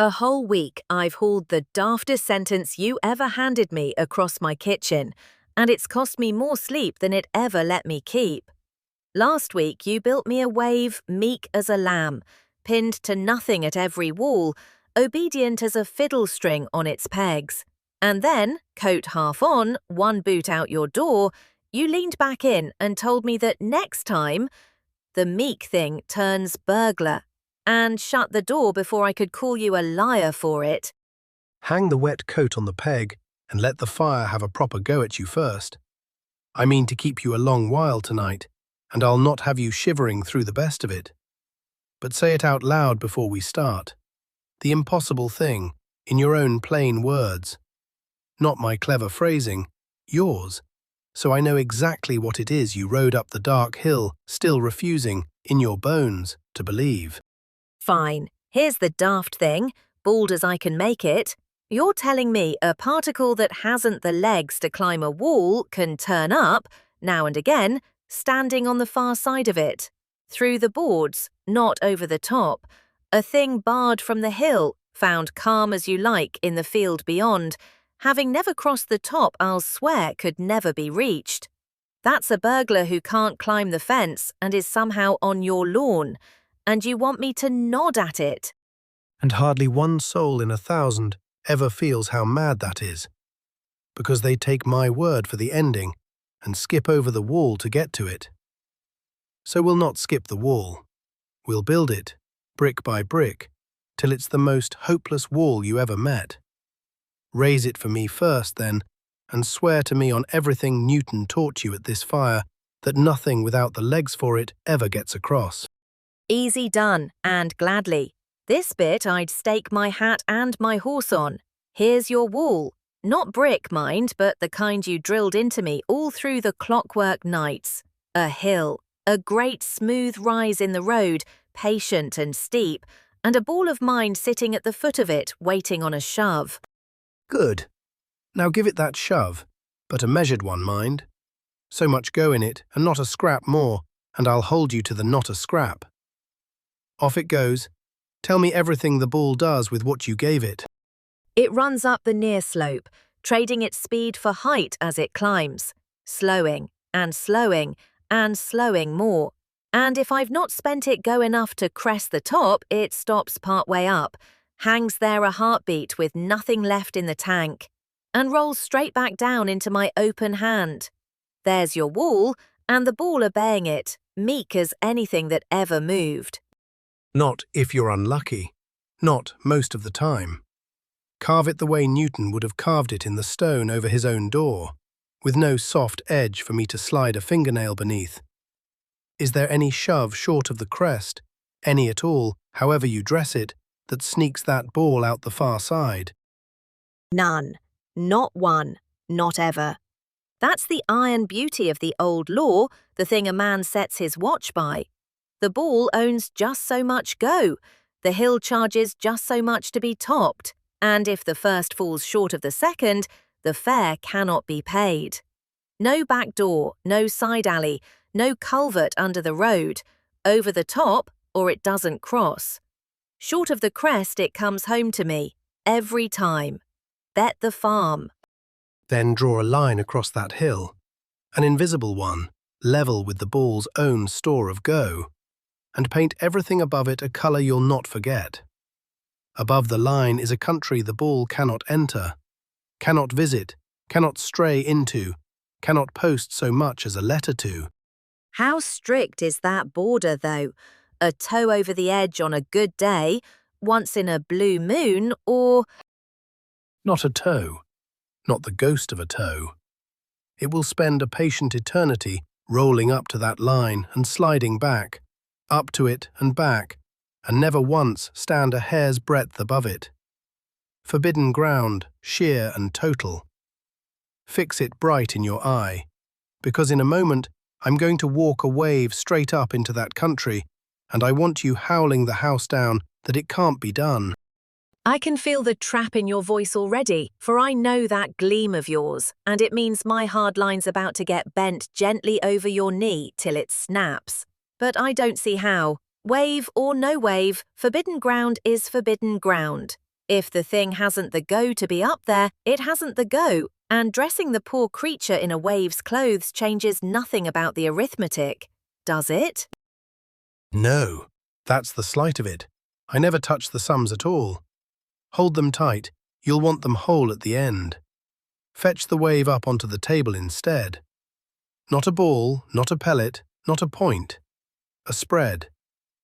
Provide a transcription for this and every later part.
A whole week I've hauled the daftest sentence you ever handed me across my kitchen, and it's cost me more sleep than it ever let me keep. Last week you built me a wave meek as a lamb, pinned to nothing at every wall, obedient as a fiddle string on its pegs. And then, coat half on, one boot out your door, you leaned back in and told me that next time, the meek thing turns burglar, and shut the door before I could call you a liar for it. Hang the wet coat on the peg and let the fire have a proper go at you first. I mean to keep you a long while tonight, and I'll not have you shivering through the best of it. But say it out loud before we start. The impossible thing, in your own plain words. Not my clever phrasing, yours. So I know exactly what it is you rode up the dark hill, still refusing, in your bones, to believe. Fine, here's the daft thing, bald as I can make it. You're telling me a particle that hasn't the legs to climb a wall can turn up, now and again, standing on the far side of it. Through the boards, not over the top. A thing barred from the hill, found calm as you like in the field beyond. Having never crossed the top, I'll swear could never be reached. That's a burglar who can't climb the fence and is somehow on your lawn. And you want me to nod at it. And hardly one soul in 1,000 ever feels how mad that is, because they take my word for the ending and skip over the wall to get to it. So we'll not skip the wall. We'll build it, brick by brick, till it's the most hopeless wall you ever met. Raise it for me first, then, and swear to me on everything Newton taught you at this fire that nothing without the legs for it ever gets across. Easy done, and gladly. This bit I'd stake my hat and my horse on. Here's your wall. Not brick, mind, but the kind you drilled into me all through the clockwork nights. A hill, a great smooth rise in the road, patient and steep, and a ball of mine sitting at the foot of it, waiting on a shove. Good. Now give it that shove, but a measured one, mind. So much go in it, and not a scrap more, and I'll hold you to the not a scrap. Off it goes. Tell me everything the ball does with what you gave it. It runs up the near slope, trading its speed for height as it climbs, slowing and slowing and slowing more. And if I've not spent it go enough to crest the top, it stops partway up, hangs there a heartbeat with nothing left in the tank, and rolls straight back down into my open hand. There's your wall, and the ball obeying it, meek as anything that ever moved. Not if you're unlucky. Not most of the time. Carve it the way Newton would have carved it in the stone over his own door, with no soft edge for me to slide a fingernail beneath. Is there any shove short of the crest, any at all, however you dress it, that sneaks that ball out the far side? None. Not one. Not ever. That's the iron beauty of the old law, the thing a man sets his watch by. The ball owns just so much go, the hill charges just so much to be topped, and if the first falls short of the second, the fare cannot be paid. No back door, no side alley, no culvert under the road, over the top or it doesn't cross. Short of the crest it comes home to me, every time. Bet the farm. Then draw a line across that hill, an invisible one, level with the ball's own store of go, and paint everything above it a colour you'll not forget. Above the line is a country the ball cannot enter, cannot visit, cannot stray into, cannot post so much as a letter to. How strict is that border, though? A toe over the edge on a good day, once in a blue moon, or… Not a toe, not the ghost of a toe. It will spend a patient eternity rolling up to that line and sliding back, up to it and back, and never once stand a hair's breadth above it. Forbidden ground, sheer and total. Fix it bright in your eye, because in a moment I'm going to walk a wave straight up into that country, and I want you howling the house down that it can't be done. I can feel the trap in your voice already, for I know that gleam of yours, and it means my hard line's about to get bent gently over your knee till it snaps. But I don't see how. Wave or no wave, forbidden ground is forbidden ground. If the thing hasn't the go to be up there, it hasn't the go, and dressing the poor creature in a wave's clothes changes nothing about the arithmetic, does it? No, that's the sleight of it. I never touch the sums at all. Hold them tight, you'll want them whole at the end. Fetch the wave up onto the table instead. Not a ball, not a pellet, not a point. A spread.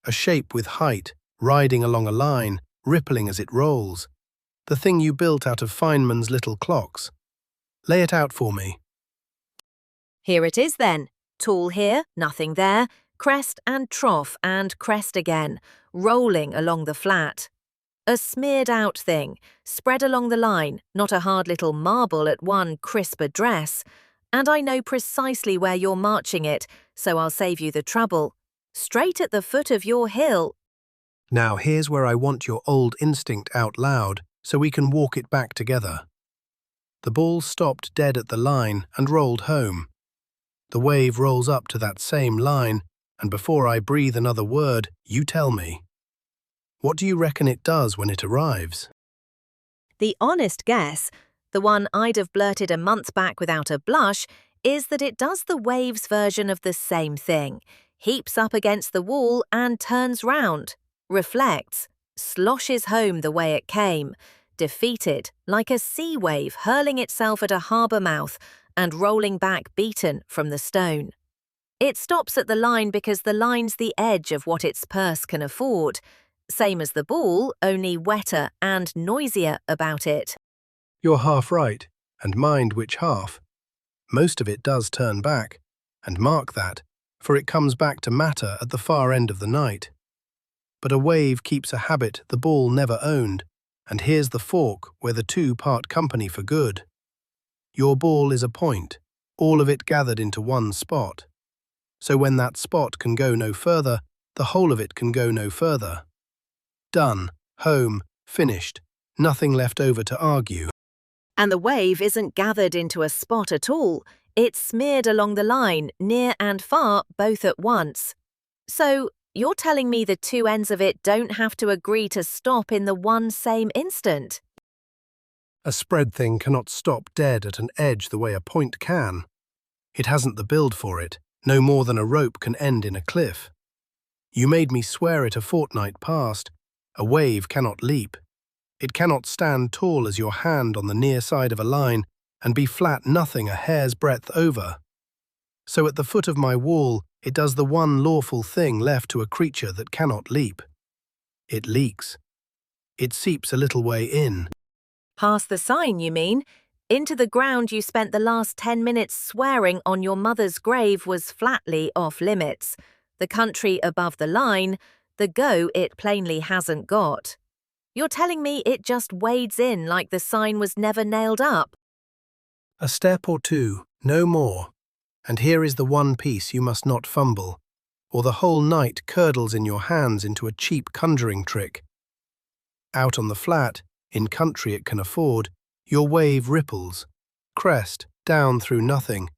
A shape with height, riding along a line, rippling as it rolls. The thing you built out of Feynman's little clocks. Lay it out for me. Here it is then. Tool here, nothing there, crest and trough and crest again, rolling along the flat. A smeared out thing, spread along the line, not a hard little marble at one crisp address. And I know precisely where you're marching it, so I'll save you the trouble. Straight at the foot of your hill. Now here's where I want your old instinct out loud, so we can walk it back together. The ball stopped dead at the line and rolled home. The wave rolls up to that same line, and before I breathe another word, you tell me. What do you reckon it does when it arrives? The honest guess, the one I'd have blurted a month back without a blush, is that it does the wave's version of the same thing, heaps up against the wall and turns round, reflects, sloshes home the way it came, defeated, like a sea wave hurling itself at a harbour mouth and rolling back beaten from the stone. It stops at the line because the line's the edge of what its purse can afford, same as the ball, only wetter and noisier about it. You're half right, and mind which half. Most of it does turn back, and mark that, for it comes back to matter at the far end of the night. But a wave keeps a habit the ball never owned, and here's the fork where the two part company for good. Your ball is a point, all of it gathered into one spot. So when that spot can go no further, the whole of it can go no further. Done, home, finished, nothing left over to argue. And the wave isn't gathered into a spot at all, it's smeared along the line, near and far, both at once. So, you're telling me the two ends of it don't have to agree to stop in the one same instant? A spread thing cannot stop dead at an edge the way a point can. It hasn't the build for it, no more than a rope can end in a cliff. You made me swear it a fortnight past. A wave cannot leap. It cannot stand tall as your hand on the near side of a line and be flat nothing a hair's breadth over. So at the foot of my wall, it does the one lawful thing left to a creature that cannot leap. It leaks. It seeps a little way in. Past the sign, you mean? Into the ground you spent the last 10 minutes swearing on your mother's grave was flatly off limits. The country above the line, the go it plainly hasn't got. You're telling me it just wades in like the sign was never nailed up? A step or two, no more. And here is the one piece you must not fumble, or the whole night curdles in your hands into a cheap conjuring trick. Out on the flat, in country it can afford, your wave ripples, crest, down through nothing,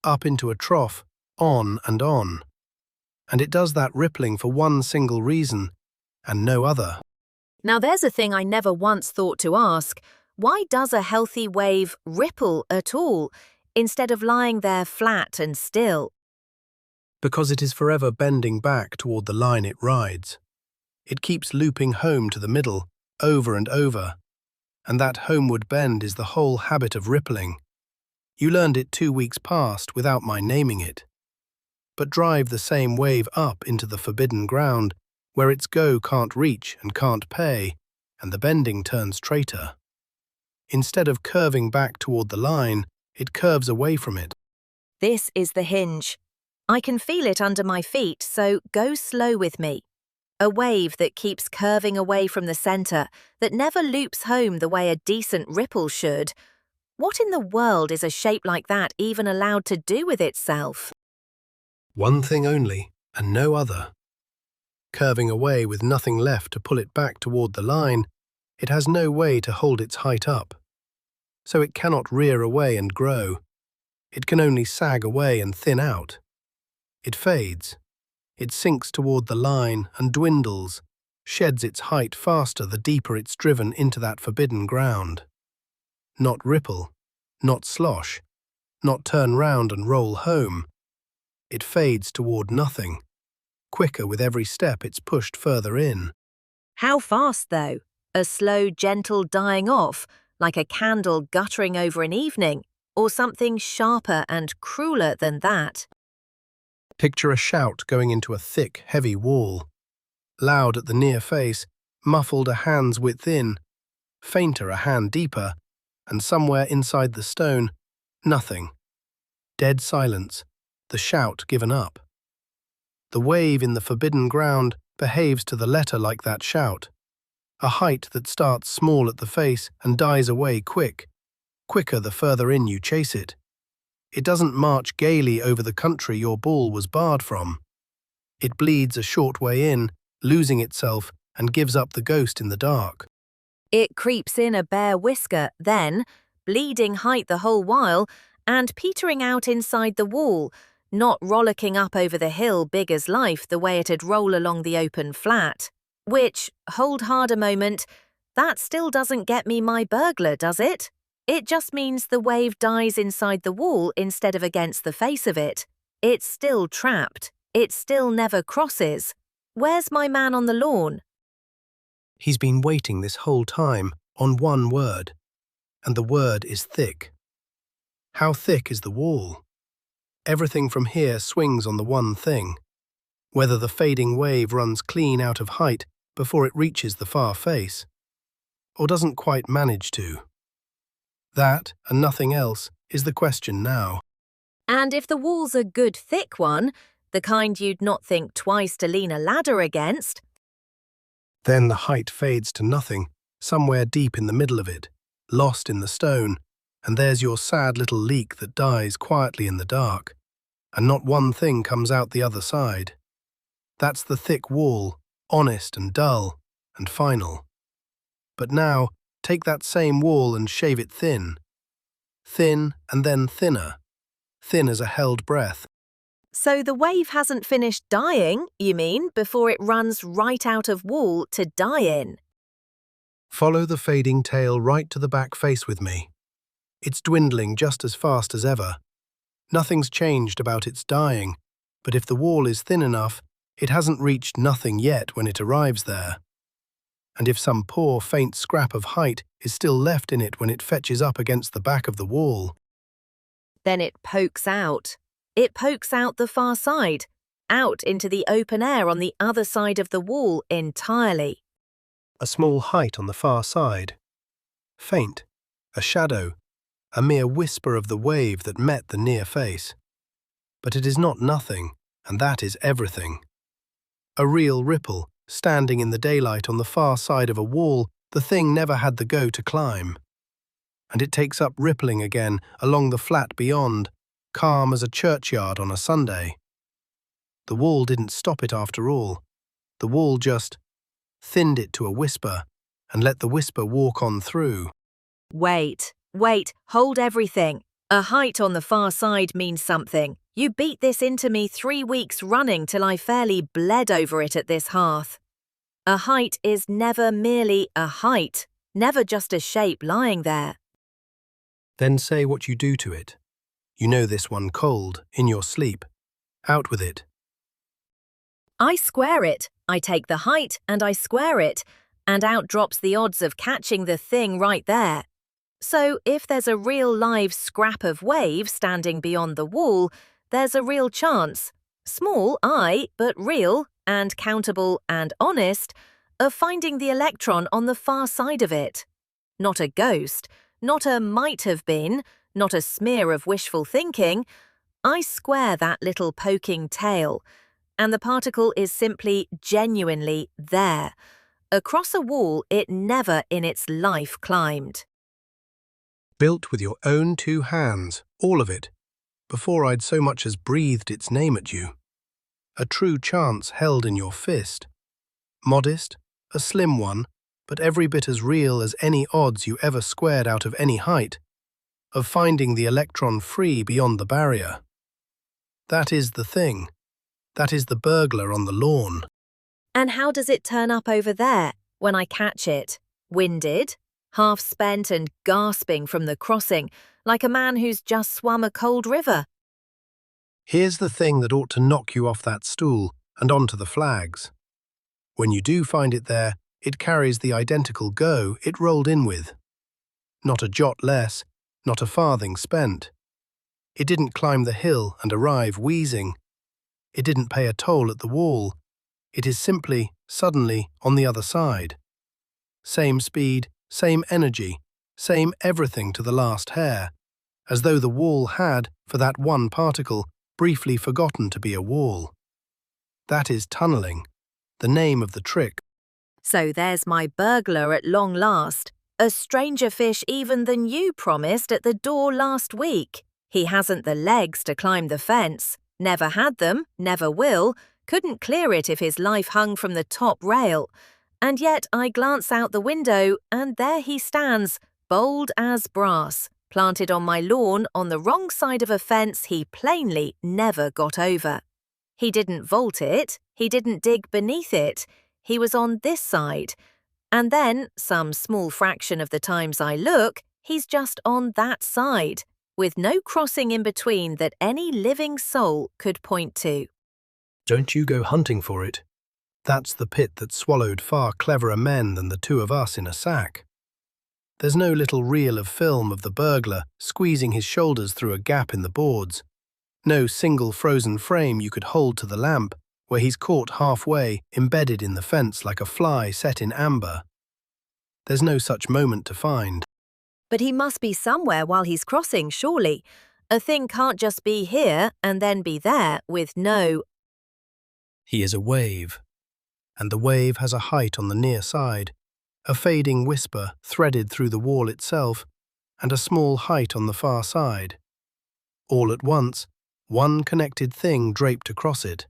up into a trough, on and on. And it does that rippling for one single reason, and no other. Now there's a thing I never once thought to ask. Why does a healthy wave ripple at all, instead of lying there flat and still? Because it is forever bending back toward the line it rides. It keeps looping home to the middle, over and over. And that homeward bend is the whole habit of rippling. You learned it 2 weeks past without my naming it. But drive the same wave up into the forbidden ground, where its go can't reach and can't pay, and the bending turns traitor. Instead of curving back toward the line, it curves away from it. This is the hinge. I can feel it under my feet, so go slow with me. A wave that keeps curving away from the centre, that never loops home the way a decent ripple should. What in the world is a shape like that even allowed to do with itself? One thing only, and no other. Curving away with nothing left to pull it back toward the line, it has no way to hold its height up. So it cannot rear away and grow. It can only sag away and thin out. It fades. It sinks toward the line and dwindles, sheds its height faster the deeper it's driven into that forbidden ground. Not ripple, not slosh, not turn round and roll home. It fades toward nothing. Quicker with every step it's pushed further in. How fast, though? A slow, gentle dying off, like a candle guttering over an evening, or something sharper and crueler than that? Picture a shout going into a thick, heavy wall. Loud at the near face, muffled a hand's width in, fainter a hand deeper, and somewhere inside the stone, nothing. Dead silence, the shout given up. The wave in the forbidden ground behaves to the letter like that shout. A height that starts small at the face and dies away quicker the further in you chase it. It doesn't march gaily over the country your ball was barred from. It bleeds a short way in, losing itself, and gives up the ghost in the dark. It creeps in a bare whisker, then, bleeding height the whole while, and petering out inside the wall, not rollicking up over the hill big as life the way it'd roll along the open flat. Which, hold hard a moment, that still doesn't get me my burglar, does it? It just means the wave dies inside the wall instead of against the face of it. It's still trapped. It still never crosses. Where's my man on the lawn? He's been waiting this whole time on one word, and the word is thick. How thick is the wall? Everything from here swings on the one thing. Whether the fading wave runs clean out of height before it reaches the far face, or doesn't quite manage to. That, and nothing else, is the question now. And if the wall's a good thick one, the kind you'd not think twice to lean a ladder against, then the height fades to nothing, somewhere deep in the middle of it, lost in the stone, and there's your sad little leak that dies quietly in the dark, and not one thing comes out the other side. That's the thick wall, honest and dull, and final. But now, take that same wall and shave it thin. Thin and then thinner. Thin as a held breath. So the wave hasn't finished dying, you mean, before it runs right out of wall to die in? Follow the fading tail right to the back face with me. It's dwindling just as fast as ever. Nothing's changed about its dying, but if the wall is thin enough, it hasn't reached nothing yet when it arrives there. And if some poor, faint scrap of height is still left in it when it fetches up against the back of the wall, then it pokes out. It pokes out the far side, out into the open air on the other side of the wall entirely. A small height on the far side. Faint, a shadow, a mere whisper of the wave that met the near face. But it is not nothing, and that is everything. A real ripple, standing in the daylight on the far side of a wall the thing never had the go to climb. And it takes up rippling again along the flat beyond, calm as a churchyard on a Sunday. The wall didn't stop it after all. The wall just thinned it to a whisper and let the whisper walk on through. Wait, hold everything. A height on the far side means something. You beat this into me 3 weeks running till I fairly bled over it at this hearth. A height is never merely a height, never just a shape lying there. Then say what you do to it. You know this one cold, in your sleep. Out with it. I square it. I take the height and I square it, and out drops the odds of catching the thing right there. So if there's a real live scrap of wave standing beyond the wall, there's a real chance, small, aye, but real and countable and honest, of finding the electron on the far side of it. Not a ghost, not a might have been, not a smear of wishful thinking. I square that little poking tail, and the particle is simply genuinely there, across a wall it never in its life climbed. Built with your own 2 hands, all of it, before I'd so much as breathed its name at you. A true chance held in your fist. Modest, a slim one, but every bit as real as any odds you ever squared out of any height, of finding the electron free beyond the barrier. That is the thing. That is the burglar on the lawn. And how does it turn up over there when I catch it? Winded, half spent and gasping from the crossing, like a man who's just swum a cold river. Here's the thing that ought to knock you off that stool and onto the flags. When you do find it there, it carries the identical go it rolled in with. Not a jot less, not a farthing spent. It didn't climb the hill and arrive wheezing. It didn't pay a toll at the wall. It is simply, suddenly, on the other side. Same speed, same energy, same everything to the last hair, as though the wall had, for that one particle, briefly forgotten to be a wall. That is tunnelling, the name of the trick. So there's my burglar at long last, a stranger fish even than you promised at the door last week. He hasn't the legs to climb the fence, never had them, never will, couldn't clear it if his life hung from the top rail. And yet I glance out the window and there he stands, bold as brass, planted on my lawn on the wrong side of a fence he plainly never got over. He didn't vault it, he didn't dig beneath it, he was on this side. And then, some small fraction of the times I look, he's just on that side, with no crossing in between that any living soul could point to. Don't you go hunting for it. That's the pit that swallowed far cleverer men than the two of us in a sack. There's no little reel of film of the burglar squeezing his shoulders through a gap in the boards. No single frozen frame you could hold to the lamp, where he's caught halfway, embedded in the fence like a fly set in amber. There's no such moment to find. But he must be somewhere while he's crossing, surely. A thing can't just be here and then be there with no... He is a wave, and the wave has a height on the near side, a fading whisper threaded through the wall itself, and a small height on the far side. All at once, one connected thing draped across it.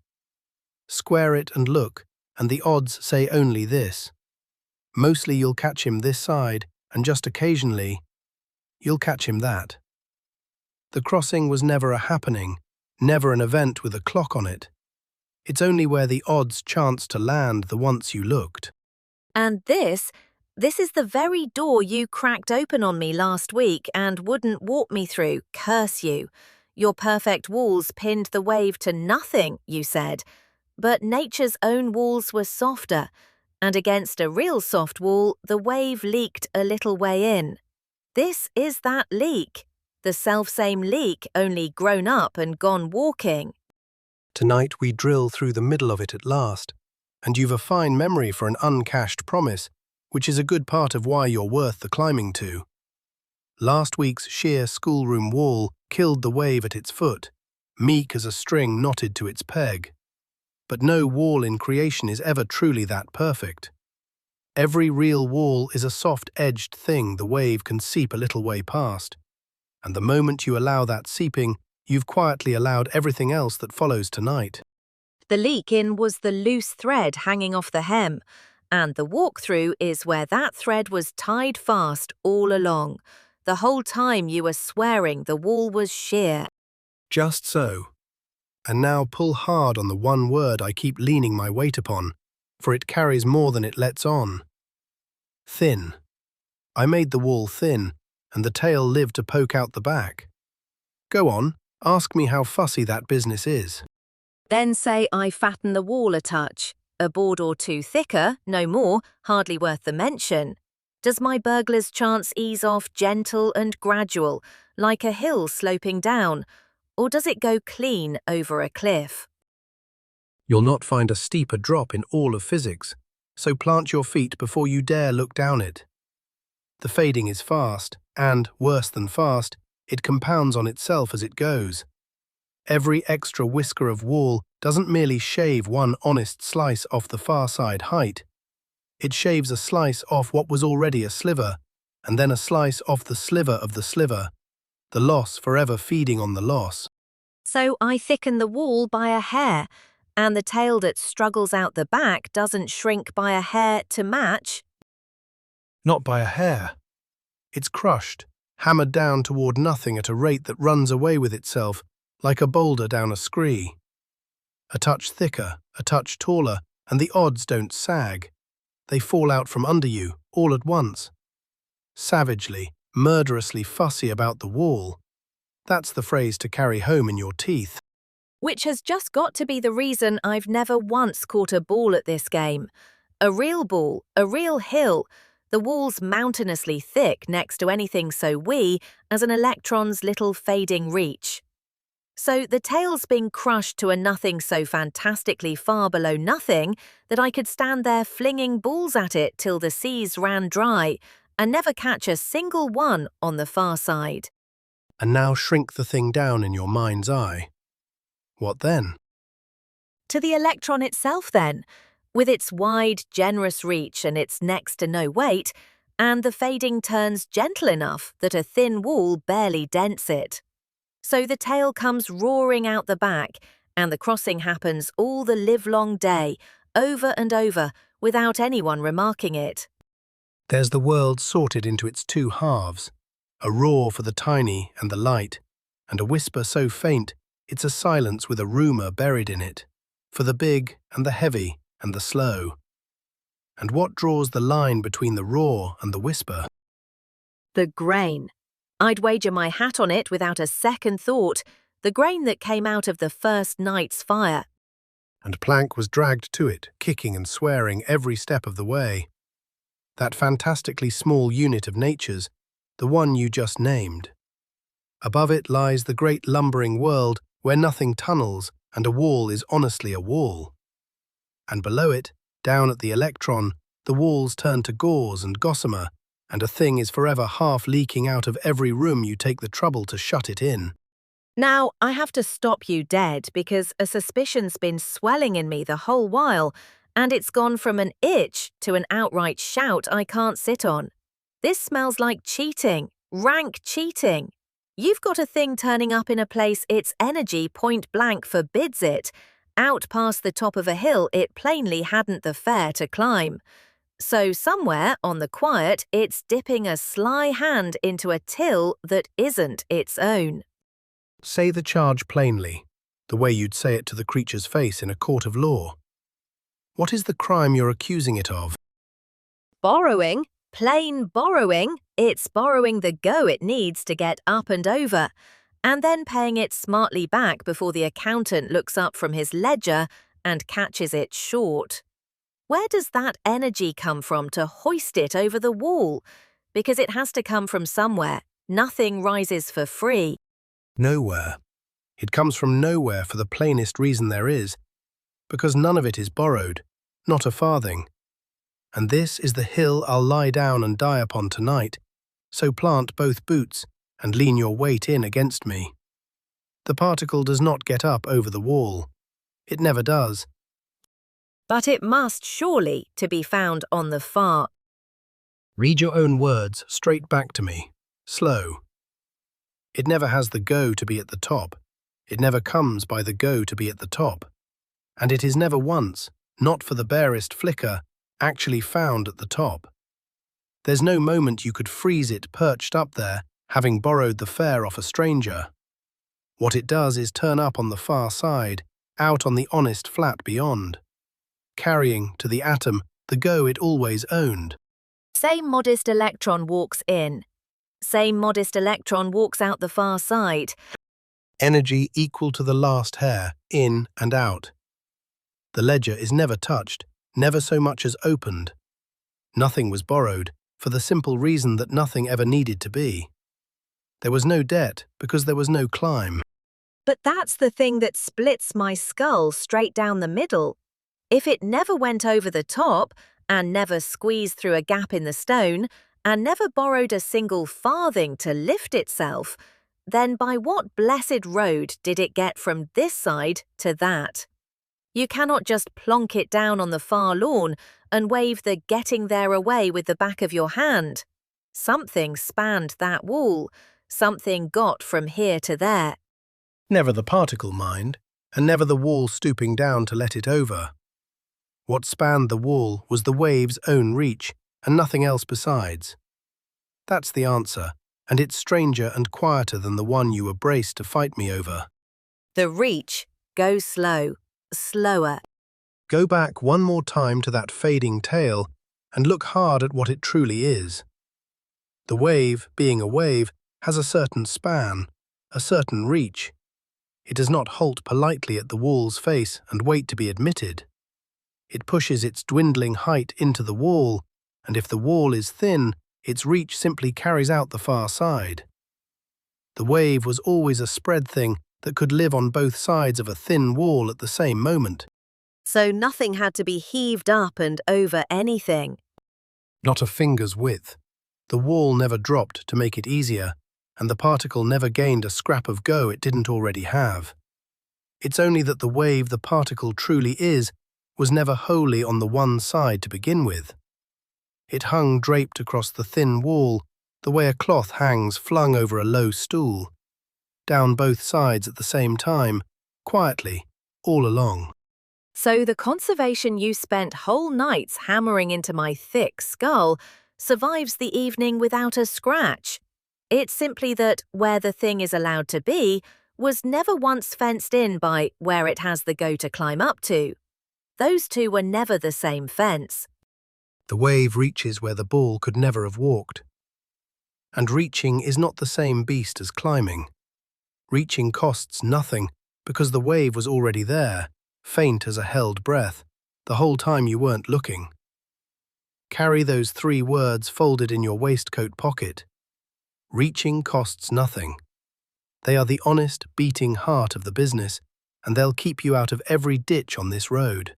Square it and look, and the odds say only this. Mostly you'll catch him this side, and just occasionally, you'll catch him that. The crossing was never a happening, never an event with a clock on it. It's only where the odds chance to land the once you looked. And this is the very door you cracked open on me last week and wouldn't walk me through, curse you. Your perfect walls pinned the wave to nothing, you said. But nature's own walls were softer, and against a real soft wall, the wave leaked a little way in. This is that leak, the selfsame leak, only grown up and gone walking. Tonight we drill through the middle of it at last, and you've a fine memory for an uncashed promise, which is a good part of why you're worth the climbing to. Last week's sheer schoolroom wall killed the wave at its foot, meek as a string knotted to its peg. But no wall in creation is ever truly that perfect. Every real wall is a soft-edged thing the wave can seep a little way past, and the moment you allow that seeping, you've quietly allowed everything else that follows tonight. The leak in was the loose thread hanging off the hem, and the walkthrough is where that thread was tied fast all along. The whole time you were swearing the wall was sheer. Just so. And now pull hard on the one word I keep leaning my weight upon, for it carries more than it lets on. Thin. I made the wall thin, and the tail lived to poke out the back. Go on, ask me how fussy that business is. Then say I fatten the wall a touch. A board or two thicker, no more, hardly worth the mention. Does my burglar's chance ease off gentle and gradual, like a hill sloping down, or does it go clean over a cliff? You'll not find a steeper drop in all of physics, so plant your feet before you dare look down it. The fading is fast, and, worse than fast, it compounds on itself as it goes. Every extra whisker of wall doesn't merely shave one honest slice off the far side height. It shaves a slice off what was already a sliver, and then a slice off the sliver of the sliver, the loss forever feeding on the loss. So I thicken the wall by a hair, and the tail that struggles out the back doesn't shrink by a hair to match? Not by a hair. It's crushed, hammered down toward nothing at a rate that runs away with itself, like a boulder down a scree. A touch thicker, a touch taller, and the odds don't sag. They fall out from under you, all at once. Savagely, murderously fussy about the wall. That's the phrase to carry home in your teeth. Which has just got to be the reason I've never once caught a ball at this game. A real ball, a real hill, the walls mountainously thick next to anything so wee as an electron's little fading reach. So the tail's been crushed to a nothing so fantastically far below nothing that I could stand there flinging balls at it till the seas ran dry and never catch a single one on the far side. And now shrink the thing down in your mind's eye. What then? To the electron itself then, with its wide, generous reach and its next to no weight, and the fading turns gentle enough that a thin wall barely dents it. So the tail comes roaring out the back, and the crossing happens all the livelong day, over and over, without anyone remarking it. There's the world sorted into its two halves, a roar for the tiny and the light, and a whisper so faint it's a silence with a rumour buried in it, for the big and the heavy and the slow. And what draws the line between the roar and the whisper? The grain. I'd wager my hat on it without a second thought, the grain that came out of the first night's fire. And Planck was dragged to it, kicking and swearing every step of the way. That fantastically small unit of nature's, the one you just named. Above it lies the great lumbering world where nothing tunnels and a wall is honestly a wall. And below it, down at the electron, the walls turn to gauze and gossamer, and a thing is forever half leaking out of every room you take the trouble to shut it in. Now, I have to stop you dead because a suspicion's been swelling in me the whole while, and it's gone from an itch to an outright shout I can't sit on. This smells like cheating, rank cheating. You've got a thing turning up in a place its energy point blank forbids it, out past the top of a hill it plainly hadn't the fare to climb. So somewhere on the quiet it's dipping a sly hand into a till that isn't its own. Say the charge plainly, the way you'd say it to the creature's face in a court of law. What is the crime you're accusing it of? Borrowing, plain borrowing. It's borrowing the go it needs to get up and over, and then paying it smartly back before the accountant looks up from his ledger and catches it short. Where does that energy come from to hoist it over the wall? Because it has to come from somewhere. Nothing rises for free. Nowhere. It comes from nowhere for the plainest reason there is, because none of it is borrowed, not a farthing. And this is the hill I'll lie down and die upon tonight, so plant both boots and lean your weight in against me. The particle does not get up over the wall. It never does. But it must surely to be found on the far. Read your own words straight back to me, slow. It never has the go to be at the top. It never comes by the go to be at the top. And it is never once, not for the barest flicker, actually found at the top. There's no moment you could freeze it perched up there, having borrowed the fare off a stranger. What it does is turn up on the far side, out on the honest flat beyond, carrying, to the atom, the go it always owned. Same modest electron walks in. Same modest electron walks out the far side. Energy equal to the last hair, in and out. The ledger is never touched, never so much as opened. Nothing was borrowed, for the simple reason that nothing ever needed to be. There was no debt, because there was no climb. But that's the thing that splits my skull straight down the middle. If it never went over the top, and never squeezed through a gap in the stone, and never borrowed a single farthing to lift itself, then by what blessed road did it get from this side to that? You cannot just plonk it down on the far lawn and wave the getting there away with the back of your hand. Something spanned that wall, something got from here to there. Never the particle, mind, and never the wall stooping down to let it over. What spanned the wall was the wave's own reach, and nothing else besides. That's the answer, and it's stranger and quieter than the one you were braced to fight me over. The reach, go slow, slower. Go back one more time to that fading tail and look hard at what it truly is. The wave, being a wave, has a certain span, a certain reach. It does not halt politely at the wall's face and wait to be admitted. It pushes its dwindling height into the wall, and if the wall is thin, its reach simply carries out the far side. The wave was always a spread thing that could live on both sides of a thin wall at the same moment. So nothing had to be heaved up and over anything. Not a finger's width. The wall never dropped to make it easier, and the particle never gained a scrap of go it didn't already have. It's only that the wave the particle truly is was never wholly on the one side to begin with. It hung draped across the thin wall, the way a cloth hangs flung over a low stool, down both sides at the same time, quietly, all along. So the conservation you spent whole nights hammering into my thick skull survives the evening without a scratch. It's simply that where the thing is allowed to be was never once fenced in by where it has the go to climb up to. Those two were never the same fence. The wave reaches where the ball could never have walked. And reaching is not the same beast as climbing. Reaching costs nothing because the wave was already there, faint as a held breath, the whole time you weren't looking. Carry those 3 words folded in your waistcoat pocket. Reaching costs nothing. They are the honest, beating heart of the business, and they'll keep you out of every ditch on this road.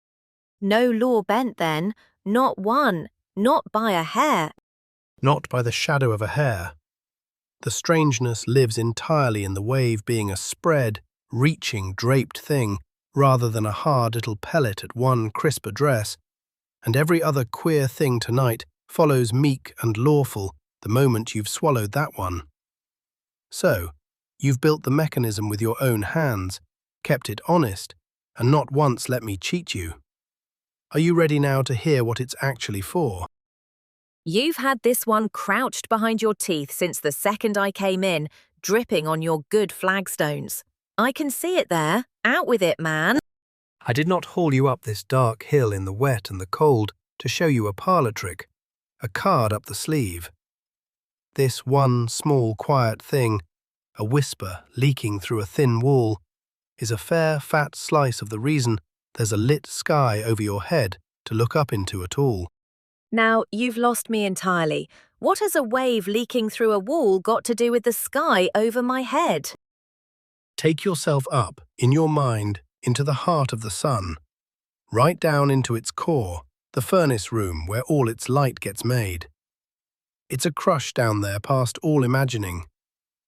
No law bent then, not one, not by a hair. Not by the shadow of a hair. The strangeness lives entirely in the wave being a spread, reaching, draped thing, rather than a hard little pellet at one crisp address, and every other queer thing tonight follows meek and lawful the moment you've swallowed that one. So, you've built the mechanism with your own hands, kept it honest, and not once let me cheat you. Are you ready now to hear what it's actually for? You've had this one crouched behind your teeth since the second I came in, dripping on your good flagstones. I can see it there. Out with it, man. I did not haul you up this dark hill in the wet and the cold to show you a parlour trick, a card up the sleeve. This one small quiet thing, a whisper leaking through a thin wall, is a fair fat slice of the reason there's a lit sky over your head to look up into at all. Now, you've lost me entirely. What has a wave leaking through a wall got to do with the sky over my head? Take yourself up, in your mind, into the heart of the sun, right down into its core, the furnace room where all its light gets made. It's a crush down there past all imagining.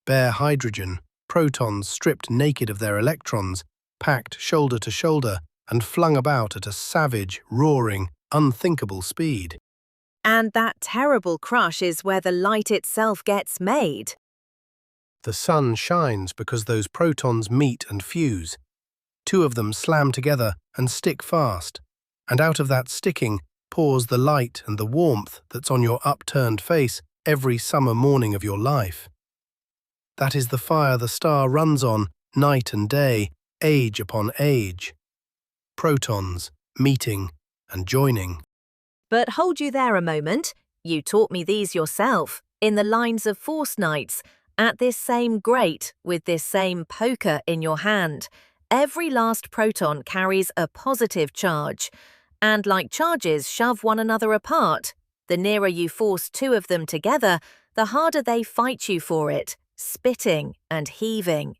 Bare hydrogen, protons stripped naked of their electrons, packed shoulder to shoulder and flung about at a savage, roaring, unthinkable speed. And that terrible crush is where the light itself gets made. The sun shines because those protons meet and fuse. 2 of them slam together and stick fast, and out of that sticking pours the light and the warmth that's on your upturned face every summer morning of your life. That is the fire the star runs on night and day, age upon age. Protons, meeting and joining. But hold you there a moment. You taught me these yourself, in the lines of force nights, at this same grate with this same poker in your hand. Every last proton carries a positive charge, and like charges shove one another apart. The nearer you force 2 of them together, the harder they fight you for it, spitting and heaving.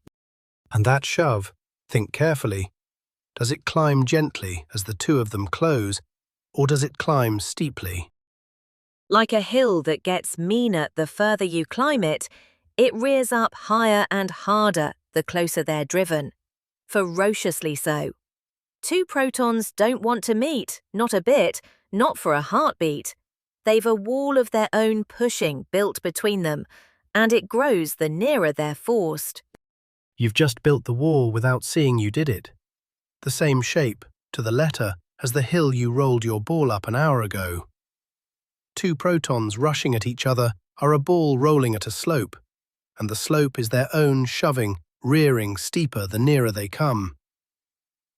And that shove, think carefully, does it climb gently as the 2 of them close, or does it climb steeply? Like a hill that gets meaner the further you climb it, it rears up higher and harder the closer they're driven. Ferociously so. 2 protons don't want to meet, not a bit, not for a heartbeat. They've a wall of their own pushing built between them, and it grows the nearer they're forced. You've just built the wall without seeing you did it. The same shape, to the letter, as the hill you rolled your ball up an hour ago. 2 protons rushing at each other are a ball rolling at a slope, and the slope is their own shoving, rearing steeper the nearer they come.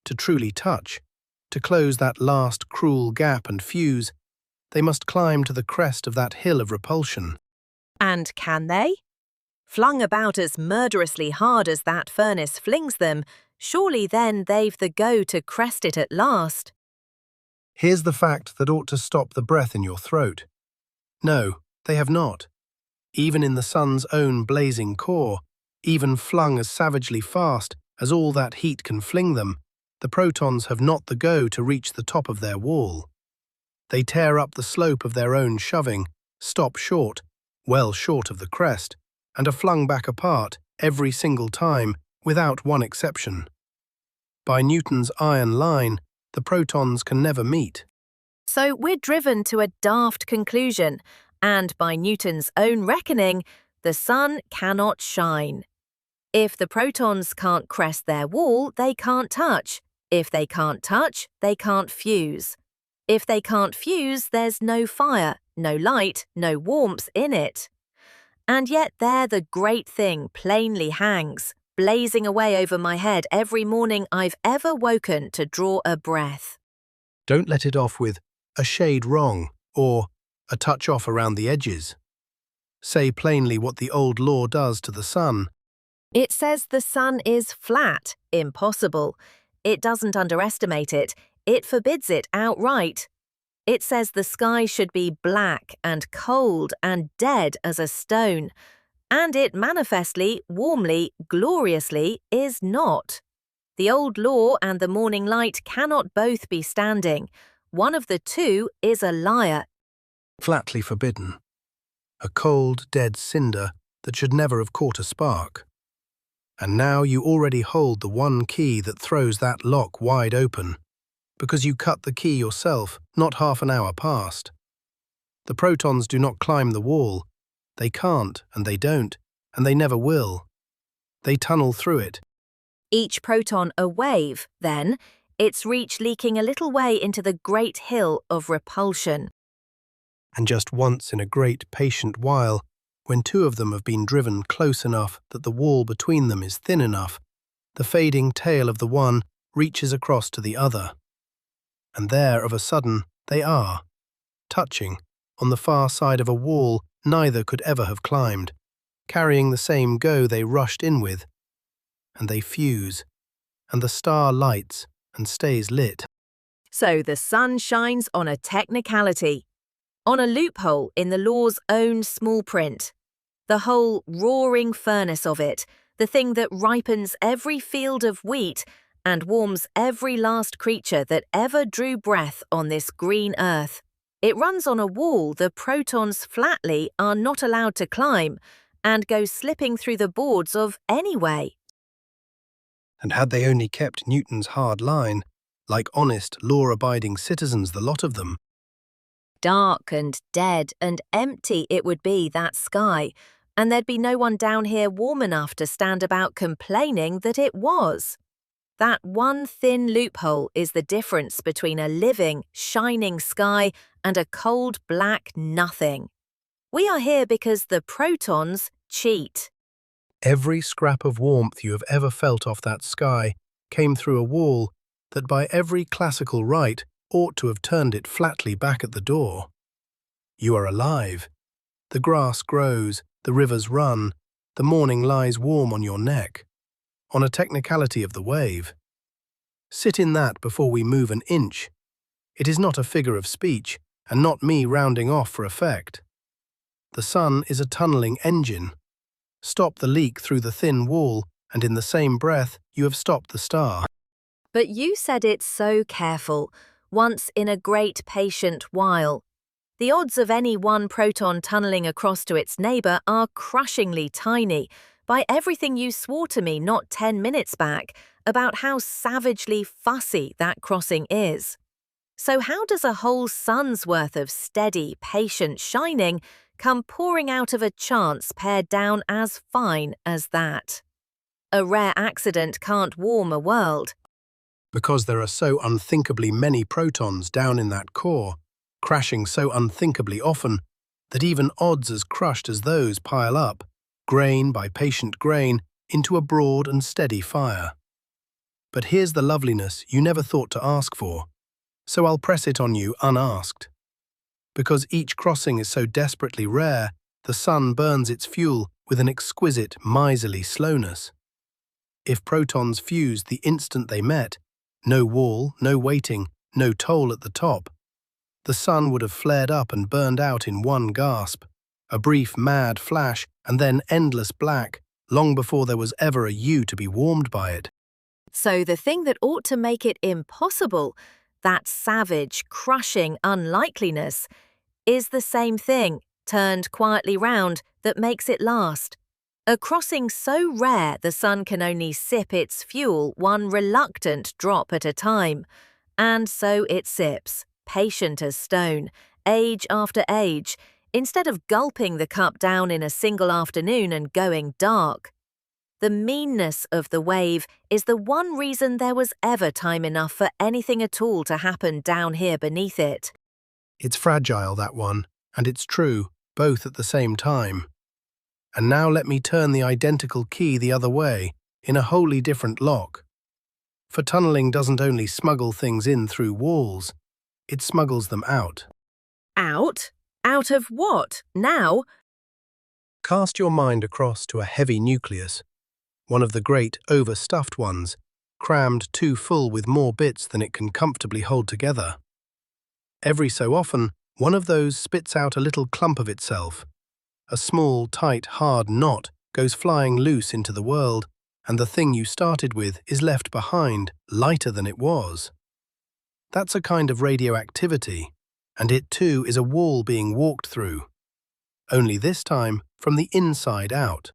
To truly touch, To close that last cruel gap and fuse, they must climb to the crest of that hill of repulsion. And can they? Flung about as murderously hard as that furnace flings them, surely then they've the go to crest it at last. Here's the fact that ought to stop the breath in your throat. No, they have not. Even in the sun's own blazing core, even flung as savagely fast as all that heat can fling them, the protons have not the go to reach the top of their wall. They tear up the slope of their own shoving, stop short, well short of the crest, and are flung back apart every single time, without one exception. By Newton's iron line, the protons can never meet. So we're driven to a daft conclusion, and by Newton's own reckoning, the sun cannot shine. If the protons can't crest their wall, they can't touch. If they can't touch, they can't fuse. If they can't fuse, there's no fire, no light, no warmth in it. And yet there the great thing plainly hangs, blazing away over my head every morning I've ever woken to draw a breath. Don't let it off with a shade wrong or a touch off around the edges. Say plainly what the old law does to the sun. It says the sun is flat, impossible. It doesn't underestimate it, it forbids it outright. It says the sky should be black and cold and dead as a stone, and it manifestly, warmly, gloriously is not. The old law and the morning light cannot both be standing. One of the two is a liar. Flatly forbidden. A cold, dead cinder that should never have caught a spark. And now you already hold the one key that throws that lock wide open, because you cut the key yourself not half an hour past. The protons do not climb the wall. They can't, and they don't, and they never will. They tunnel through it. Each proton a wave, then, its reach leaking a little way into the great hill of repulsion. And just once in a great patient while, when two of them have been driven close enough that the wall between them is thin enough, the fading tail of the one reaches across to the other. And there, of a sudden, they are, touching, on the far side of a wall neither could ever have climbed, carrying the same go they rushed in with. And they fuse, and the star lights and stays lit. So the sun shines on a technicality, on a loophole in the law's own small print. The whole roaring furnace of it, the thing that ripens every field of wheat and warms every last creature that ever drew breath on this green earth. It runs on a wall the protons flatly are not allowed to climb and go slipping through the boards of any way. And had they only kept Newton's hard line, like honest, law-abiding citizens the lot of them, Dark and dead and empty it would be, that sky, and there'd be no one down here warm enough to stand about complaining that it was. That one thin loophole is the difference between a living, shining sky and a cold, black nothing. We are here because the protons cheat. every scrap of warmth you have ever felt off that sky came through a wall that by every classical right ought to have turned it flatly back at the door. You are alive. The grass grows, the rivers run, the morning lies warm on your neck, on a technicality of the wave. Sit in that before we move an inch. It is not a figure of speech, and not me rounding off for effect. The sun is a tunnelling engine. Stop the leak through the thin wall, and in the same breath you have stopped the star. But you said it so careful, once in a great patient while. The odds of any one proton tunnelling across to its neighbour are crushingly tiny, by everything you swore to me not 10 minutes back about how savagely fussy that crossing is. So how does a whole sun's worth of steady, patient shining come pouring out of a chance pared down as fine as that? A rare accident can't warm a world. Because there are so unthinkably many protons down in that core, crashing so unthinkably often, that even odds as crushed as those pile up, grain by patient grain, into a broad and steady fire. But here's the loveliness you never thought to ask for. so I'll press it on you unasked. Because each crossing is so desperately rare, the sun burns its fuel with an exquisite, miserly slowness. If protons fused the instant they met, no wall, no waiting, no toll at the top, the sun would have flared up and burned out in one gasp, a brief mad flash and then endless black, long before there was ever a you to be warmed by it. So the thing that ought to make it impossible, that savage, crushing unlikeliness, is the same thing, turned quietly round, that makes it last. A crossing so rare the sun can only sip its fuel one reluctant drop at a time. And so it sips, patient as stone, age after age, instead of gulping the cup down in a single afternoon and going dark. The meanness of the wave is the one reason there was ever time enough for anything at all to happen down here beneath it. It's fragile, that one, and it's true, both at the same time. And now let me turn the identical key the other way, in a wholly different lock. For tunneling doesn't only smuggle things in through walls, it smuggles them out. Out? Out of what? Now? Cast your mind across to a heavy nucleus, one of the great, overstuffed ones, crammed too full with more bits than it can comfortably hold together. Every so often, one of those spits out a little clump of itself. A small, tight, hard knot goes flying loose into the world, and the thing you started with is left behind, lighter than it was. That's a kind of radioactivity, and it too is a wall being walked through. Only this time from the inside out.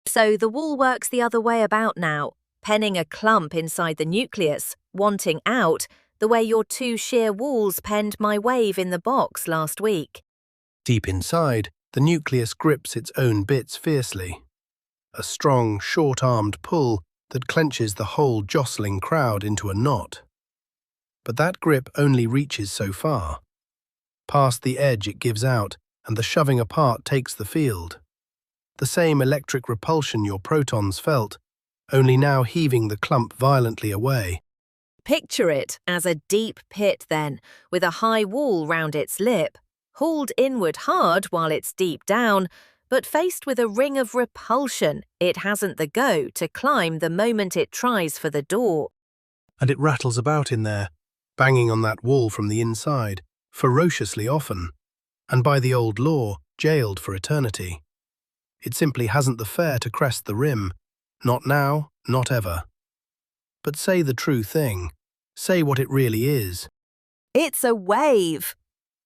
So the wall works the other way about now, penning a clump inside the nucleus, wanting out, the way your two sheer walls penned my wave in the box last week. Deep inside, the nucleus grips its own bits fiercely. A strong, short-armed pull that clenches the whole jostling crowd into a knot. But that grip only reaches so far. Past the edge it gives out, and the shoving apart takes the field. The same electric repulsion your protons felt, only now heaving the clump violently away. Picture it as a deep pit then, with a high wall round its lip, hauled inward hard while it's deep down, but faced with a ring of repulsion it hasn't the go to climb the moment it tries for the door. And it rattles about in there, banging on that wall from the inside, ferociously often, and by the old law, jailed for eternity. It simply hasn't the fare to crest the rim, not now, not ever. But say the true thing, say what it really is. It's a wave.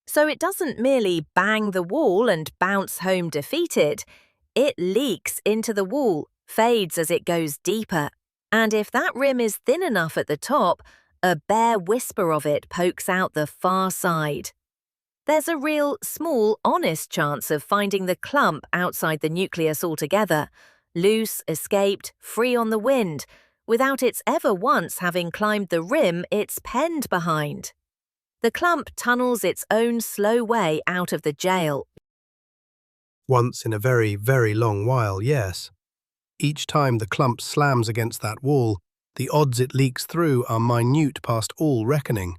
So it doesn't merely bang the wall and bounce home defeated. It leaks into the wall, fades as it goes deeper. And if that rim is thin enough at the top, a bare whisper of it pokes out the far side. There's a real, small, honest chance of finding the clump outside the nucleus altogether, loose, escaped, free on the wind, without its ever once having climbed the rim it's penned behind. The clump tunnels its own slow way out of the jail. Once in a very, very long while, yes. Each time the clump slams against that wall, the odds it leaks through are minute past all reckoning.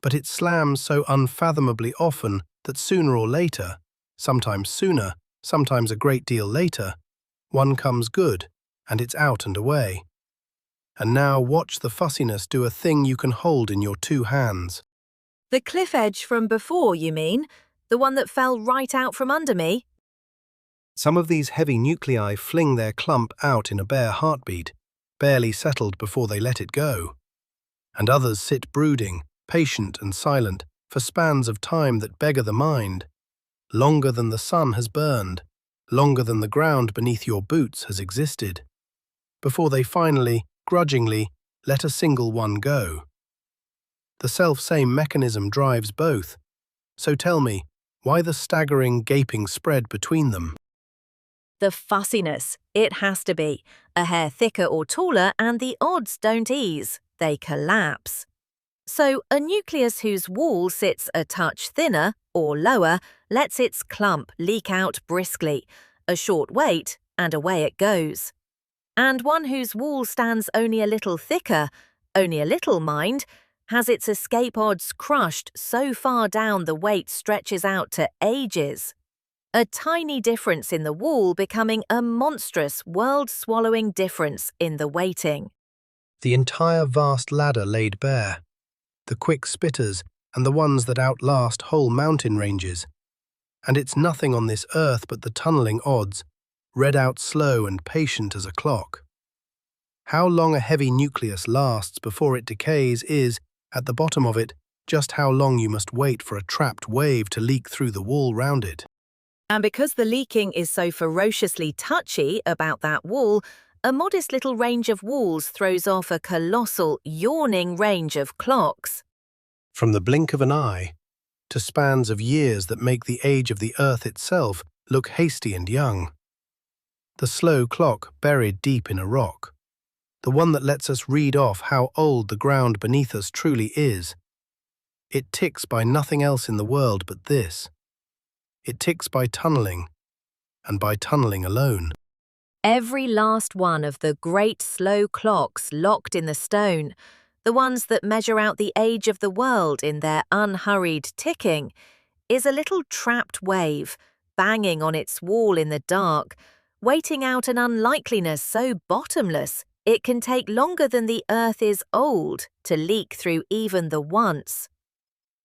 But it slams so unfathomably often that sooner or later, sometimes sooner, sometimes a great deal later, one comes good, and it's out and away. And now watch the fussiness do a thing you can hold in your two hands. The cliff edge from before, you mean? The one that fell right out from under me? Some of these heavy nuclei fling their clump out in a bare heartbeat, barely settled before they let it go. And others sit brooding, patient and silent, for spans of time that beggar the mind, longer than the sun has burned, longer than the ground beneath your boots has existed, before they finally, grudgingly, let a single one go. The self-same mechanism drives both, so tell me, why the staggering, gaping spread between them? The fussiness. It has to be. A hair thicker or taller and the odds don't ease, they collapse. So a nucleus whose wall sits a touch thinner, or lower, lets its clump leak out briskly, a short wait, and away it goes. And one whose wall stands only a little thicker, only a little mind, has its escape odds crushed so far down the wait stretches out to ages. A tiny difference in the wall becoming a monstrous world-swallowing difference in the waiting. The entire vast ladder laid bare, the quick spitters and the ones that outlast whole mountain ranges. And it's nothing on this earth but the tunneling odds, read out slow and patient as a clock. How long a heavy nucleus lasts before it decays is, at the bottom of it, just how long you must wait for a trapped wave to leak through the wall round it. And because the leaking is so ferociously touchy about that wall, a modest little range of walls throws off a colossal, yawning range of clocks. From the blink of an eye to spans of years that make the age of the earth itself look hasty and young. The slow clock buried deep in a rock, the one that lets us read off how old the ground beneath us truly is. It ticks by nothing else in the world but this. It ticks by tunneling, and by tunneling alone. Every last one of the great slow clocks locked in the stone, the ones that measure out the age of the world in their unhurried ticking, is a little trapped wave, banging on its wall in the dark, waiting out an unlikeliness so bottomless it can take longer than the earth is old to leak through even the once.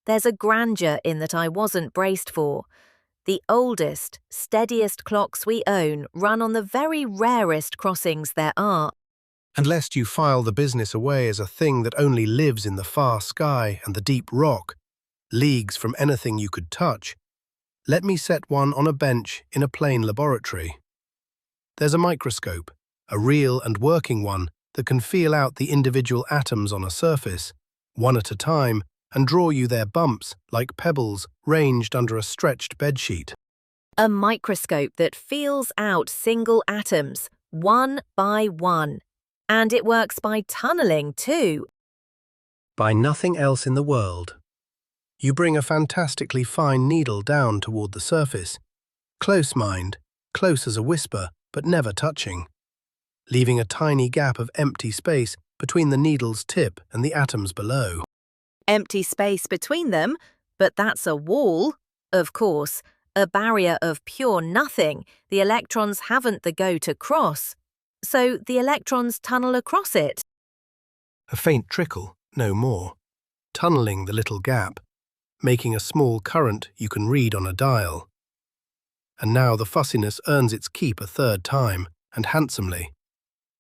There's a grandeur in that I wasn't braced for. The oldest, steadiest clocks we own run on the very rarest crossings there are. And lest you file the business away as a thing that only lives in the far sky and the deep rock, leagues from anything you could touch, let me set one on a bench in a plain laboratory. There's a microscope, a real and working one that can feel out the individual atoms on a surface, one at a time, and draw you their bumps like pebbles ranged under a stretched bedsheet. A microscope that feels out single atoms, one by one. And it works by tunneling too. By nothing else in the world. You bring a fantastically fine needle down toward the surface. Close, mind, close as a whisper, but never touching, leaving a tiny gap of empty space between the needle's tip and the atoms below. Empty space between them, but that's a wall, of course, a barrier of pure nothing the electrons haven't the go to cross. So the electrons tunnel across it. A faint trickle, no more, tunneling the little gap, making a small current you can read on a dial. And now the fussiness earns its keep a third time, and handsomely.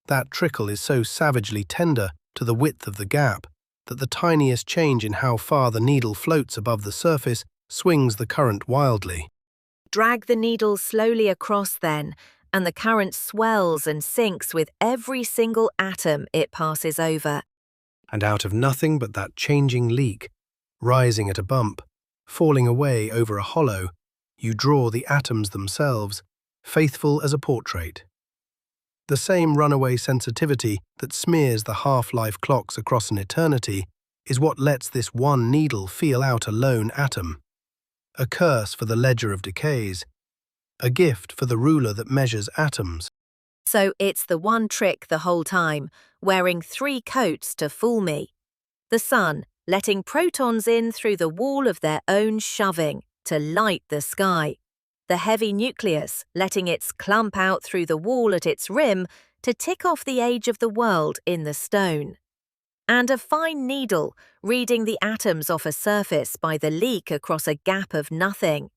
That trickle is so savagely tender to the width of the gap that the tiniest change in how far the needle floats above the surface swings the current wildly. Drag the needle slowly across then, and the current swells and sinks with every single atom it passes over. And out of nothing but that changing leak, rising at a bump, falling away over a hollow, you draw the atoms themselves, faithful as a portrait. The same runaway sensitivity that smears the half-life clocks across an eternity is what lets this one needle feel out a lone atom. A curse for the ledger of decays, a gift for the ruler that measures atoms. So it's the one trick the whole time, wearing 3 coats to fool me. The sun, letting protons in through the wall of their own shoving to light the sky. The heavy nucleus, letting its clump out through the wall at its rim to tick off the age of the world in the stone. And a fine needle, reading the atoms off a surface by the leak across a gap of nothing.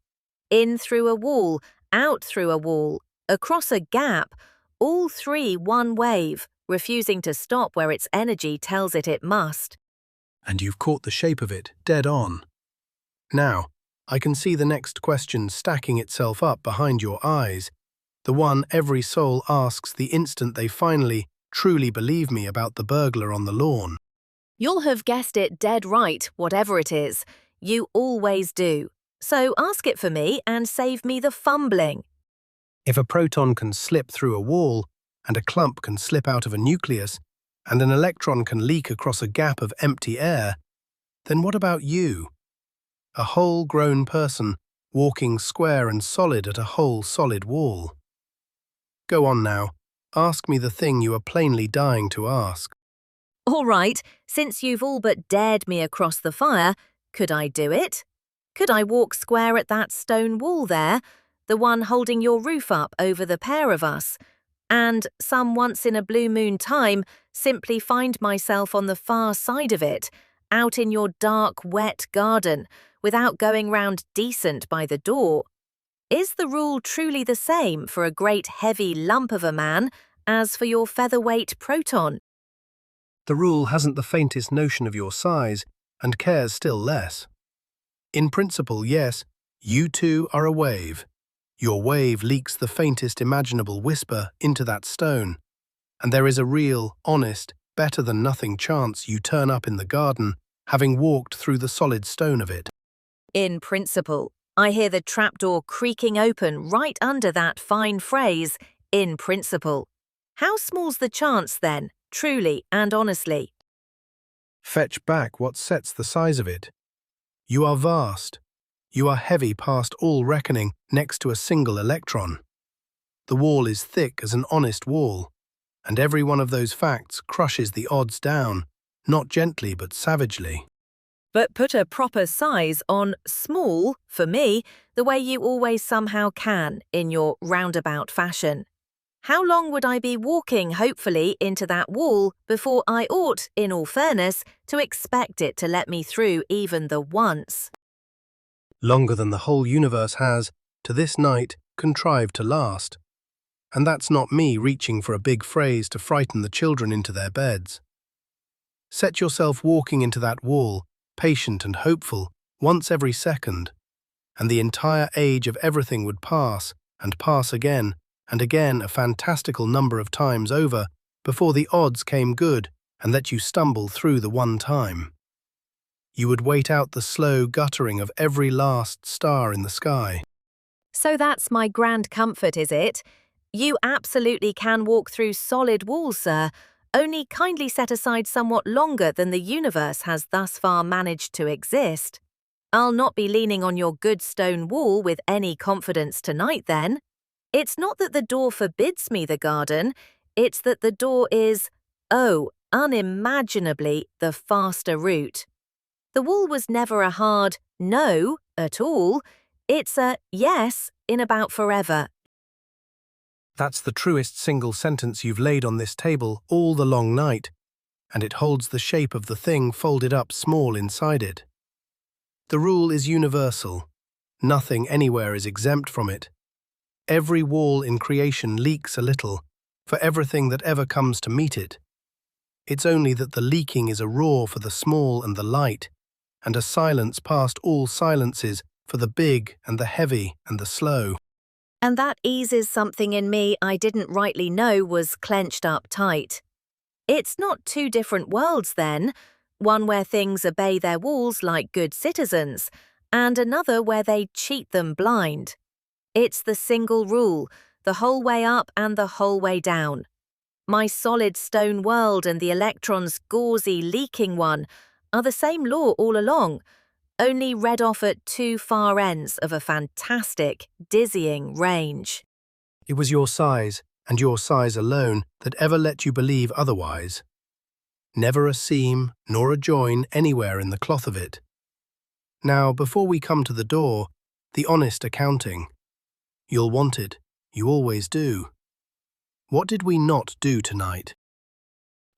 In through a wall, out through a wall, across a gap, all 3 one wave, refusing to stop where its energy tells it must. And you've caught the shape of it, dead on. Now, I can see the next question stacking itself up behind your eyes, the one every soul asks the instant they finally, truly believe me about the burglar on the lawn. You'll have guessed it dead right, whatever it is. You always do. So ask it for me and save me the fumbling. If a proton can slip through a wall, and a clump can slip out of a nucleus, and an electron can leak across a gap of empty air, then what about you? A whole grown person, walking square and solid at a whole solid wall. Go on now, ask me the thing you are plainly dying to ask. All right, since you've all but dared me across the fire, could I do it? Could I walk square at that stone wall there, the one holding your roof up over the pair of us, and, some once in a blue moon time, simply find myself on the far side of it, out in your dark, wet garden, without going round decent by the door? Is the rule truly the same for a great heavy lump of a man as for your featherweight proton? The rule hasn't the faintest notion of your size and cares still less. In principle, yes, you too are a wave. Your wave leaks the faintest imaginable whisper into that stone, and there is a real, honest, better-than-nothing chance you turn up in the garden, having walked through the solid stone of it. In principle, I hear the trapdoor creaking open right under that fine phrase, in principle. How small's the chance then, truly and honestly? Fetch back what sets the size of it. You are vast. You are heavy past all reckoning next to a single electron. The wall is thick as an honest wall, and every one of those facts crushes the odds down, not gently but savagely. But put a proper size on small, for me, the way you always somehow can in your roundabout fashion. How long would I be walking, hopefully, into that wall before I ought, in all fairness, to expect it to let me through even the once? Longer than the whole universe has, to this night, contrived to last. And that's not me reaching for a big phrase to frighten the children into their beds. Set yourself walking into that wall, patient and hopeful, once every second, and the entire age of everything would pass, and pass again, and again a fantastical number of times over, before the odds came good and let you stumble through the one time. You would wait out the slow guttering of every last star in the sky. So that's my grand comfort, is it? You absolutely can walk through solid walls, sir, only kindly set aside somewhat longer than the universe has thus far managed to exist. I'll not be leaning on your good stone wall with any confidence tonight, then. It's not that the door forbids me the garden, it's that the door is, oh, unimaginably the faster route. The wall was never a hard no at all, it's a yes in about forever. That's the truest single sentence you've laid on this table all the long night, and it holds the shape of the thing folded up small inside it. The rule is universal. Nothing anywhere is exempt from it. Every wall in creation leaks a little, for everything that ever comes to meet it. It's only that the leaking is a roar for the small and the light, and a silence past all silences for the big and the heavy and the slow. And that eases something in me I didn't rightly know was clenched up tight. It's not two different worlds then, one where things obey their walls like good citizens, and another where they cheat them blind. It's the single rule, the whole way up and the whole way down. My solid stone world and the electron's gauzy leaking one are the same law all along, only read off at two far ends of a fantastic, dizzying range. It was your size, and your size alone, that ever let you believe otherwise. Never a seam nor a join anywhere in the cloth of it. Now, before we come to the door, the honest accounting. You'll want it, you always do. What did we not do tonight?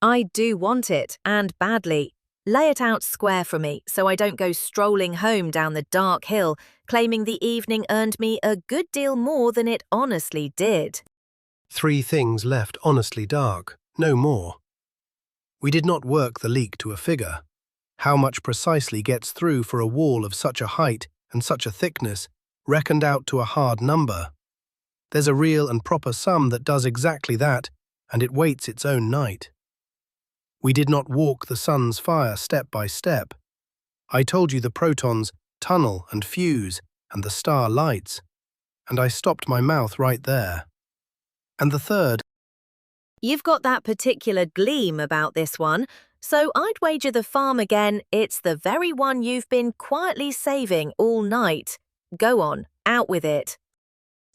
I do want it, and badly. Lay it out square for me, so I don't go strolling home down the dark hill, claiming the evening earned me a good deal more than it honestly did. 3 things left honestly dark, no more. We did not work the leak to a figure. How much precisely gets through for a wall of such a height and such a thickness, reckoned out to a hard number? There's a real and proper sum that does exactly that, and it waits its own night. We did not walk the sun's fire step by step. I told you the protons tunnel and fuse, and the star lights, and I stopped my mouth right there. And the third, You've got that particular gleam about this one, so I'd wager the farm again it's the very one you've been quietly saving all night. Go on, out with it.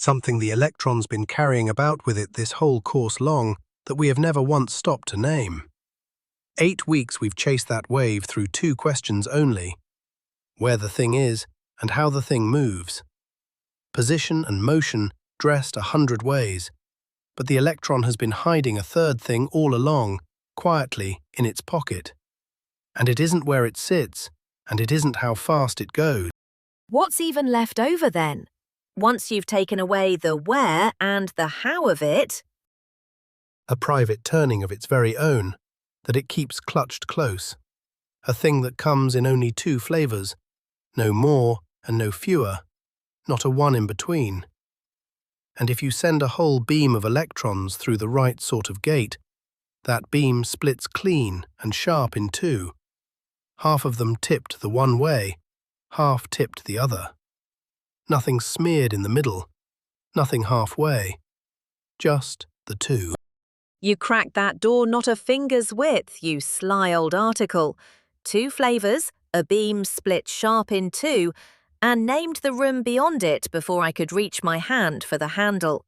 something the electron's been carrying about with it this whole course long that we have never once stopped to name. 8 weeks we've chased that wave through 2 questions only: where the thing is and how the thing moves. Position and motion dressed 100 ways, but the electron has been hiding a third thing all along, quietly, in its pocket. And it isn't where it sits, and it isn't how fast it goes. What's even left over then? Once you've taken away the where and the how of it, A private turning of its very own, that it keeps clutched close. A thing that comes in only 2 flavors, no more and no fewer, not a one in between. And if you send a whole beam of electrons through the right sort of gate, that beam splits clean and sharp in 2. Half of them tipped the one way, half tipped the other. Nothing smeared in the middle, nothing halfway, just the 2. you cracked that door not a finger's width, you sly old article. 2 flavors, a beam split sharp in 2, and named the room beyond it before I could reach my hand for the handle.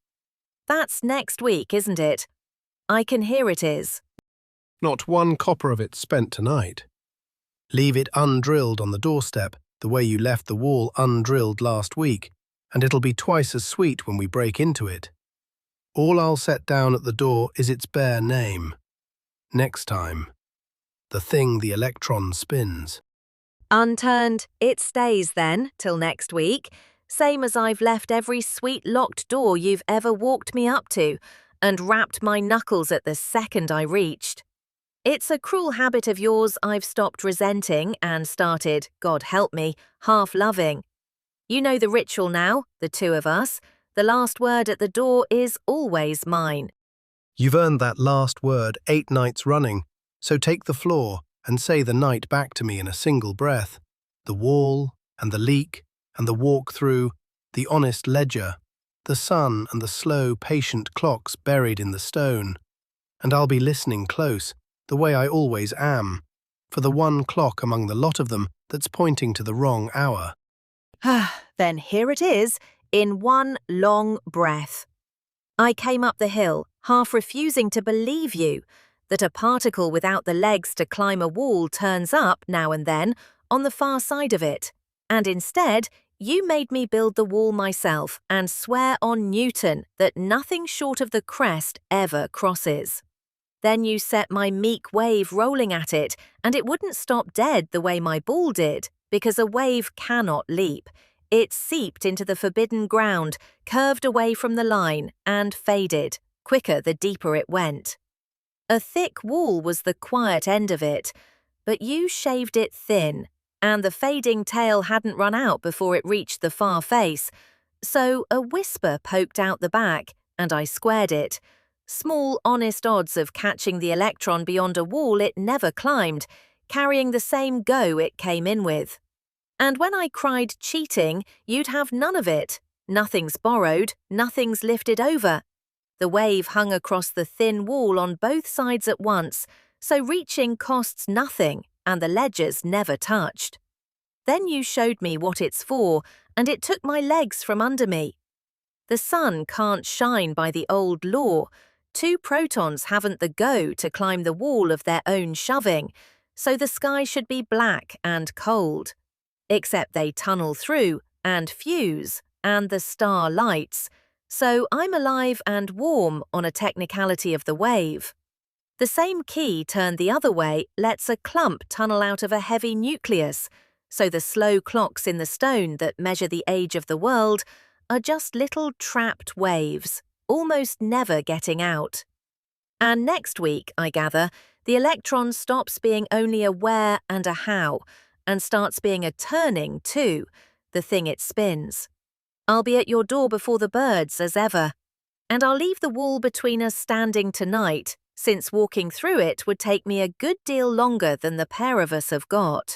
That's next week, isn't it? I can hear it is. Not 1 copper of it spent tonight. Leave it undrilled on the doorstep, the way you left the wall undrilled last week, and it'll be twice as sweet when we break into it. All I'll set down at the door is its bare name. Next time. The thing the electron spins. Unturned, it stays then, till next week, same as I've left every sweet locked door you've ever walked me up to, and rapped my knuckles at the second I reached. It's a cruel habit of yours I've stopped resenting and started, God help me, half loving. You know the ritual now, the 2 of us. The last word at the door is always mine. You've earned that last word 8 nights running, so take the floor and say the night back to me in a single breath. The wall, and the leak, and the walk through, the honest ledger, the sun and the slow, patient clocks buried in the stone. And I'll be listening close, the way I always am, for the one clock among the lot of them that's pointing to the wrong hour. Then here it is, in one long breath. I came up the hill, half refusing to believe you, that a particle without the legs to climb a wall turns up, now and then, on the far side of it. And instead, you made me build the wall myself and swear on Newton that nothing short of the crest ever crosses. Then you set my meek wave rolling at it, and it wouldn't stop dead the way my ball did, because a wave cannot leap. It seeped into the forbidden ground, curved away from the line, and faded, quicker the deeper it went. A thick wall was the quiet end of it, but you shaved it thin, and the fading tail hadn't run out before it reached the far face, so a whisper poked out the back, and I squared it. Small, honest odds of catching the electron beyond a wall it never climbed, carrying the same go it came in with. And when I cried cheating, you'd have none of it. Nothing's borrowed, nothing's lifted over. The wave hung across the thin wall on both sides at once, so reaching costs nothing, and the ledgers never touched. Then you showed me what it's for, and it took my legs from under me. The sun can't shine by the old law. 2 protons haven't the go to climb the wall of their own shoving, so the sky should be black and cold. Except they tunnel through and fuse, and the star lights, so I'm alive and warm on a technicality of the wave. The same key turned the other way lets a clump tunnel out of a heavy nucleus, so the slow clocks in the stone that measure the age of the world are just little trapped waves, almost never getting out. And next week, I gather, the electron stops being only a where and a how, and starts being a turning too, the thing it spins. I'll be at your door before the birds as ever, and I'll leave the wall between us standing tonight, since walking through it would take me a good deal longer than the pair of us have got.